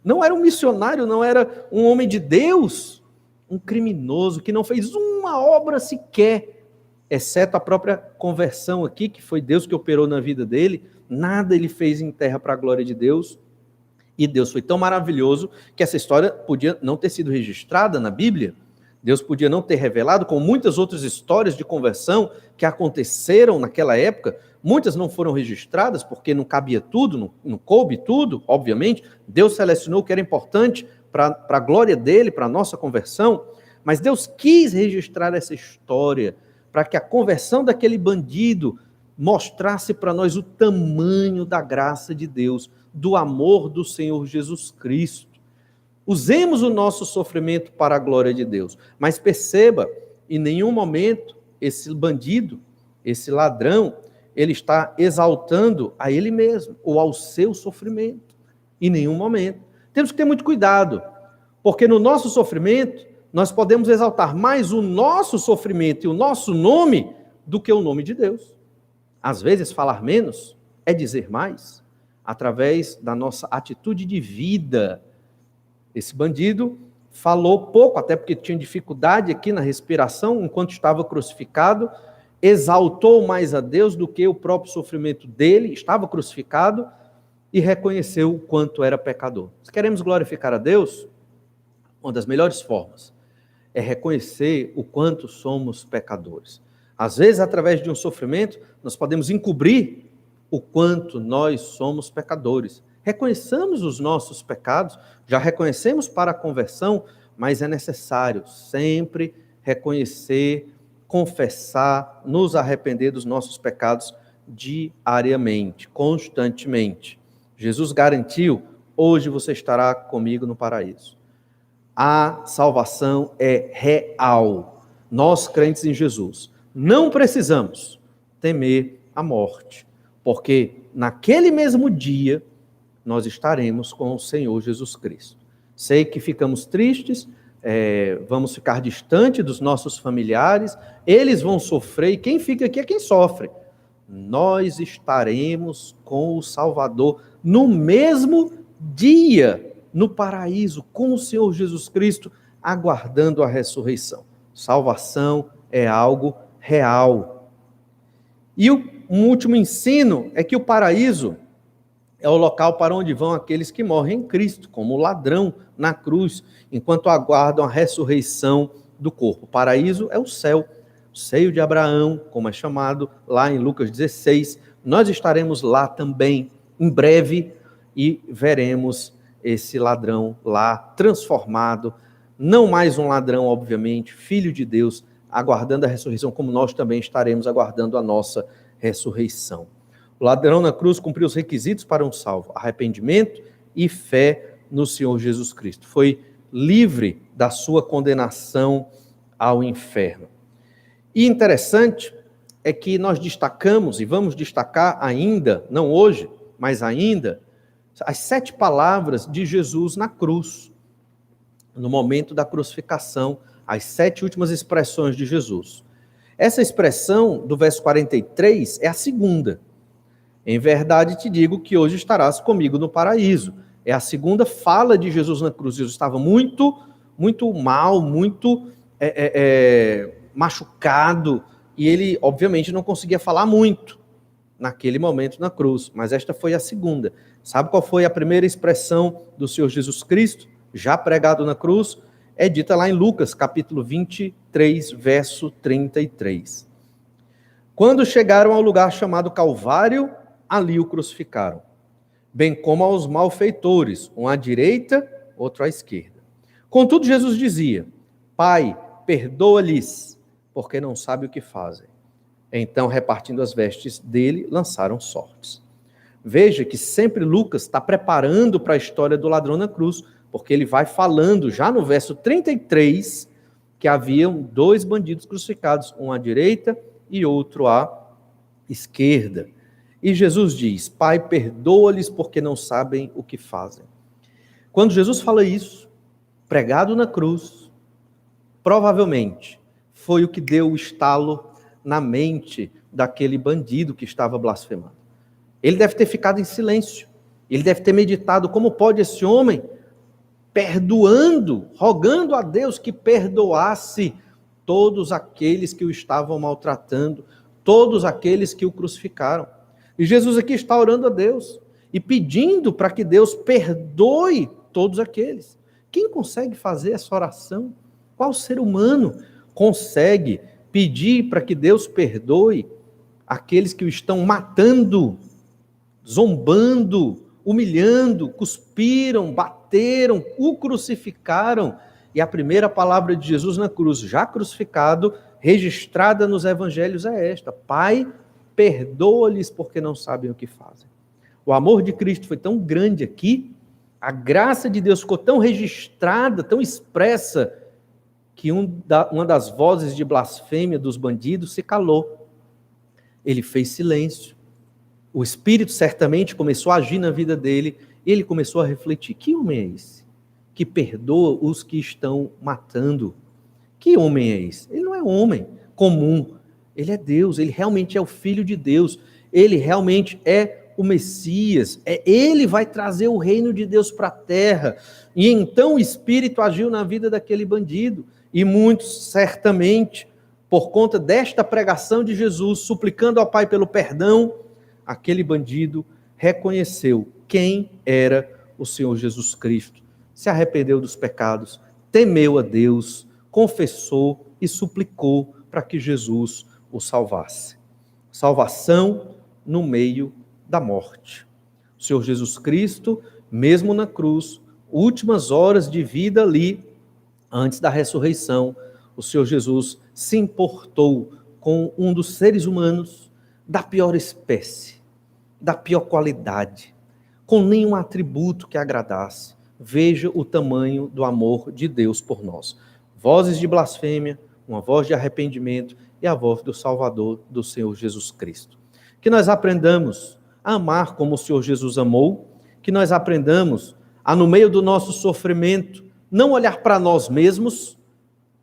não era um missionário, não era um homem de Deus, um criminoso que não fez uma obra sequer, exceto a própria conversão aqui, que foi Deus que operou na vida dele. Nada ele fez em terra para a glória de Deus. E Deus foi tão maravilhoso que essa história podia não ter sido registrada na Bíblia. Deus podia não ter revelado, como muitas outras histórias de conversão que aconteceram naquela época. Muitas não foram registradas porque não cabia tudo, não coube tudo, obviamente. Deus selecionou o que era importante para a glória dele, para a nossa conversão. Mas Deus quis registrar essa história para que a conversão daquele bandido mostrasse para nós o tamanho da graça de Deus, do amor do Senhor Jesus Cristo. Usemos o nosso sofrimento para a glória de Deus. Mas perceba, em nenhum momento, esse bandido, esse ladrão, ele está exaltando a ele mesmo, ou ao seu sofrimento. Em nenhum momento. Temos que ter muito cuidado, porque no nosso sofrimento, nós podemos exaltar mais o nosso sofrimento e o nosso nome do que o nome de Deus. Às vezes, falar menos é dizer mais, através da nossa atitude de vida. Esse bandido falou pouco, até porque tinha dificuldade aqui na respiração, enquanto estava crucificado, exaltou mais a Deus do que o próprio sofrimento dele, estava crucificado, e reconheceu o quanto era pecador. Se queremos glorificar a Deus, uma das melhores formas é reconhecer o quanto somos pecadores. Às vezes, através de um sofrimento, nós podemos encobrir o quanto nós somos pecadores. Reconheçamos os nossos pecados, já reconhecemos para a conversão, mas é necessário sempre reconhecer, confessar, nos arrepender dos nossos pecados diariamente, constantemente. Jesus garantiu: hoje você estará comigo no paraíso. A salvação é real. Nós, crentes em Jesus, não precisamos temer a morte, porque naquele mesmo dia nós estaremos com o Senhor Jesus Cristo. Sei que ficamos tristes, vamos ficar distante dos nossos familiares, eles vão sofrer, e quem fica aqui é quem sofre. Nós estaremos com o Salvador no mesmo dia, no paraíso, com o Senhor Jesus Cristo, aguardando a ressurreição. Salvação é algo real. E um último ensino é que o paraíso é o local para onde vão aqueles que morrem em Cristo, como o ladrão na cruz, enquanto aguardam a ressurreição do corpo. O paraíso é o céu, o seio de Abraão, como é chamado lá em Lucas 16. Nós estaremos lá também, em breve, e veremos esse ladrão lá transformado, não mais um ladrão, obviamente, filho de Deus, aguardando a ressurreição, como nós também estaremos aguardando a nossa ressurreição. O ladrão na cruz cumpriu os requisitos para um salvo: arrependimento e fé no Senhor Jesus Cristo. Foi livre da sua condenação ao inferno. E interessante é que nós destacamos, e vamos destacar ainda, não hoje, mas ainda, as 7 palavras de Jesus na cruz, no momento da crucificação, as 7 últimas expressões de Jesus. Essa expressão do verso 43 é a segunda. Em verdade te digo que hoje estarás comigo no paraíso. É a segunda fala de Jesus na cruz. Jesus estava muito mal, muito machucado, e ele, obviamente, não conseguia falar muito naquele momento na cruz, mas esta foi a segunda. Sabe qual foi a primeira expressão do Senhor Jesus Cristo, já pregado na cruz? É dita lá em Lucas, capítulo 23, verso 33. Quando chegaram ao lugar chamado Calvário, ali o crucificaram, bem como aos malfeitores, um à direita, outro à esquerda. Contudo, Jesus dizia: Pai, perdoa-lhes, porque não sabem o que fazem. Então, repartindo as vestes dele, lançaram sortes. Veja que sempre Lucas está preparando para a história do ladrão na cruz, porque ele vai falando já no verso 33 que haviam 2 bandidos crucificados, um à direita e outro à esquerda. E Jesus diz: Pai, perdoa-lhes porque não sabem o que fazem. Quando Jesus fala isso, pregado na cruz, provavelmente foi o que deu o estalo na mente daquele bandido que estava blasfemando. Ele deve ter ficado em silêncio. Ele deve ter meditado: como pode esse homem, perdoando, rogando a Deus que perdoasse todos aqueles que o estavam maltratando, todos aqueles que o crucificaram. E Jesus aqui está orando a Deus e pedindo para que Deus perdoe todos aqueles. Quem consegue fazer essa oração? Qual ser humano consegue pedir para que Deus perdoe aqueles que o estão matando, zombando, humilhando, cuspiram, bateram, o crucificaram? E a primeira palavra de Jesus na cruz, já crucificado, registrada nos evangelhos, é esta: Pai, perdoa-lhes porque não sabem o que fazem. O amor de Cristo foi tão grande aqui, a graça de Deus ficou tão registrada, tão expressa, que uma das vozes de blasfêmia dos bandidos se calou. Ele fez silêncio. O Espírito certamente começou a agir na vida dele, e ele começou a refletir: que homem é esse que perdoa os que estão matando? Que homem é esse? Ele não é homem comum. Ele é Deus, ele realmente é o Filho de Deus, ele realmente é o Messias, ele vai trazer o reino de Deus para a terra. E então o Espírito agiu na vida daquele bandido, e muitos, certamente, por conta desta pregação de Jesus, suplicando ao Pai pelo perdão, aquele bandido reconheceu quem era o Senhor Jesus Cristo, se arrependeu dos pecados, temeu a Deus, confessou e suplicou para que Jesus o salvasse. Salvação no meio da morte. O Senhor Jesus Cristo, mesmo na cruz, últimas horas de vida ali, antes da ressurreição, o Senhor Jesus se importou com um dos seres humanos da pior espécie, da pior qualidade, com nenhum atributo que agradasse. Veja o tamanho do amor de Deus por nós. Vozes de blasfêmia, uma voz de arrependimento e a voz do Salvador, do Senhor Jesus Cristo. Que nós aprendamos a amar como o Senhor Jesus amou, que nós aprendamos a, no meio do nosso sofrimento, não olhar para nós mesmos,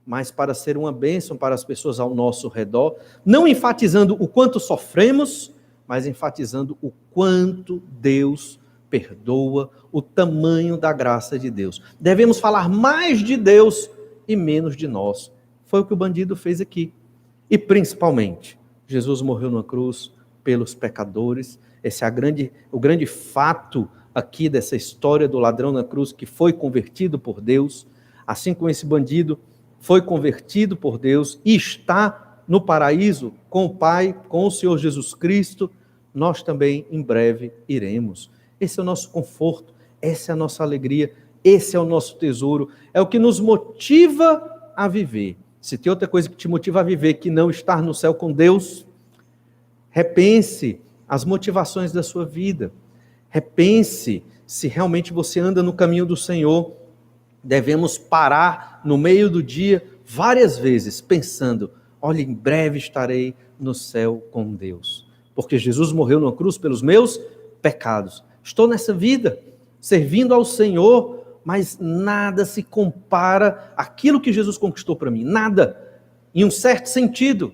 mas para ser uma bênção para as pessoas ao nosso redor, não enfatizando o quanto sofremos, mas enfatizando o quanto Deus perdoa, o tamanho da graça de Deus. Devemos falar mais de Deus e menos de nós. Foi o que o bandido fez aqui. E principalmente, Jesus morreu na cruz pelos pecadores. Esse é o grande fato aqui dessa história do ladrão na cruz, que foi convertido por Deus, assim como esse bandido foi convertido por Deus e está no paraíso com o Pai, com o Senhor Jesus Cristo. Nós também em breve iremos. Esse é o nosso conforto, essa é a nossa alegria, esse é o nosso tesouro, é o que nos motiva a viver. Se tem outra coisa que te motiva a viver que não estar no céu com Deus, repense as motivações da sua vida. Repense se realmente você anda no caminho do Senhor. Devemos parar no meio do dia várias vezes pensando, olha, em breve estarei no céu com Deus. Porque Jesus morreu na cruz pelos meus pecados. Estou nessa vida, servindo ao Senhor, mas nada se compara àquilo que Jesus conquistou para mim. Nada. Em um certo sentido,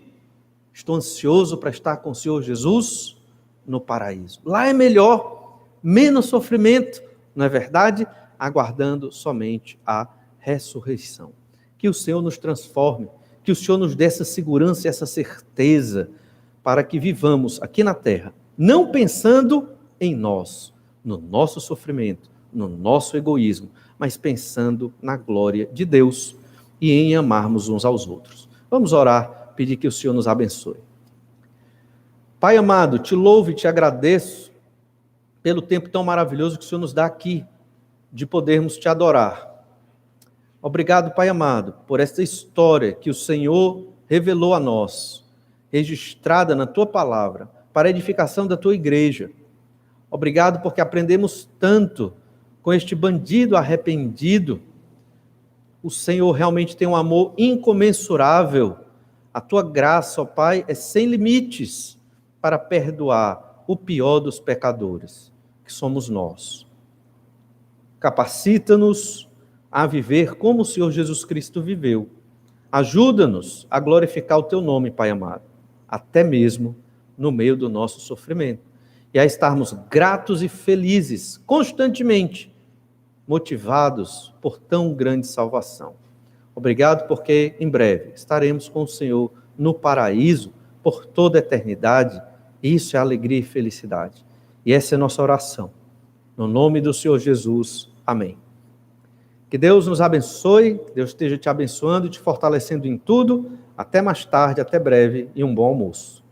estou ansioso para estar com o Senhor Jesus no paraíso. Lá é melhor, menos sofrimento, não é verdade? Aguardando somente a ressurreição. Que o Senhor nos transforme, que o Senhor nos dê essa segurança e essa certeza para que vivamos aqui na terra, não pensando em nós, no nosso sofrimento, no nosso egoísmo, mas pensando na glória de Deus e em amarmos uns aos outros. Vamos orar, pedir que o Senhor nos abençoe. Pai amado, te louvo e te agradeço pelo tempo tão maravilhoso que o Senhor nos dá aqui, de podermos te adorar. Obrigado, Pai amado, por esta história que o Senhor revelou a nós, registrada na Tua palavra, para a edificação da Tua igreja. Obrigado porque aprendemos tanto com este bandido arrependido. O Senhor realmente tem um amor incomensurável. A Tua graça, ó Pai, é sem limites para perdoar o pior dos pecadores, que somos nós. Capacita-nos a viver como o Senhor Jesus Cristo viveu. Ajuda-nos a glorificar o Teu nome, Pai amado, até mesmo no meio do nosso sofrimento. E a estarmos gratos e felizes, constantemente, motivados por tão grande salvação. Obrigado porque em breve estaremos com o Senhor no paraíso por toda a eternidade. Isso é alegria e felicidade. E essa é a nossa oração. No nome do Senhor Jesus. Amém. Que Deus nos abençoe, que Deus esteja te abençoando e te fortalecendo em tudo. Até mais tarde, até breve e um bom almoço.